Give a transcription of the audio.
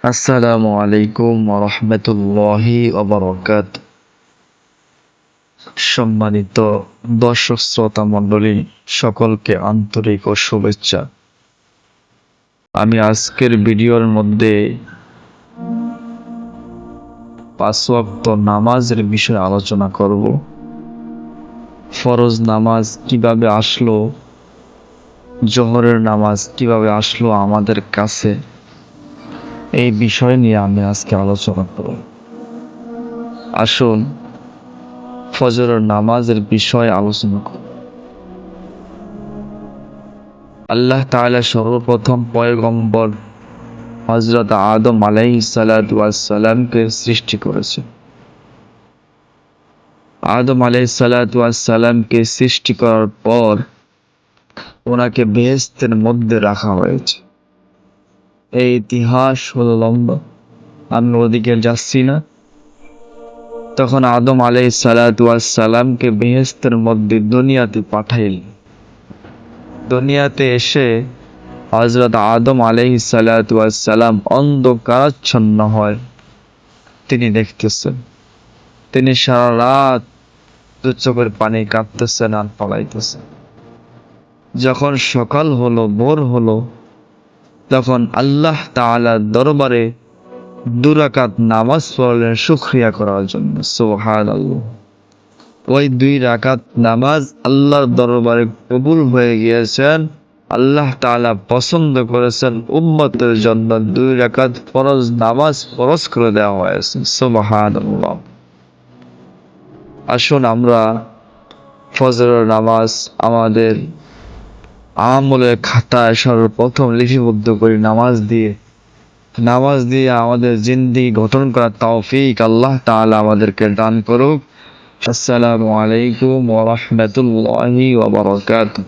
আসসালামু আলাইকুম ওয়া রাহমাতুল্লাহি ওয়া বারাকাতুহু। সম্মানিত দর্শক শ্রোতা মণ্ডলী, সকলকে আন্তরিক ও শুভেচ্ছা। আমি আজকের ভিডিওর মধ্যে ৫ ওয়াক্ত নামাজের বিষয়ে আলোচনা করব। ফরজ নামাজ কিভাবে আসলো, জোহরের নামাজ কিভাবে আসলো আমাদের কাছে, এই বিষয় নিয়ে আমি আজকে আলোচনা করব। আসুন ফজরের নামাজের বিষয়ে আলোচনা করব। আল্লাহ তাআলা সর্বপ্রথম পয়গম্বর হযরত আদম আলাইহিস সালাতু ওয়াস সালামকে সৃষ্টি করেছে। আদম আলাইহিস সালাতু ওয়াস সালামকে সৃষ্টি করার পর ওনাকে বেহেশতের মধ্যে রাখা হয়েছে। এই ইতিহাস হলো লম্বা, আমি ওদিকে যাচ্ছি না। তখন আদম আলাইহিস সালাতু ওয়াস সালামকে বেহেশতের মধ্যে দুনিয়াতে পাঠাইলেন। দুনিয়াতে এসে হযরত আদম আলাইহিস সালাতু ওয়াস সালাম অন্ধকারাচ্ছন্ন হয়। তিনি দেখতেছেন, তিনি সারা রাত দু চোখের পানি কাঁদতেছেন আর পলাইতেছেন। যখন সকাল হলো, ভোর হলো, তখন আল্লাহ তাআলার দরবারে 2 রাকাত নামাজ পড়লেন শুকরিয়া করার জন্য। সুবহানাল্লাহ। ওই 2 রাকাত নামাজ আল্লাহর দরবারে কবুল হয়ে গিয়েছেন। আল্লাহ তাআলা পছন্দ করেছেন, উম্মতের জন্য 2 রাকাত ফরজ নামাজ ফরজ করে দেওয়া হয়েছে। সুবহানাল্লাহ। আসুন আমরা ফজরের নামাজ আমাদের আমলের খাতায় সর্বপ্রথম লিপিবদ্ধ করি নামাজ দিয়ে। নামাজ দিয়ে আমাদের জিন্দেগি গঠন করার তৌফিক আল্লাহ তাআলা আমাদেরকে দান করুক। আসসালামু আলাইকুম ওয়া রাহমাতুল্লাহি ওয়া বারাকাতুহু।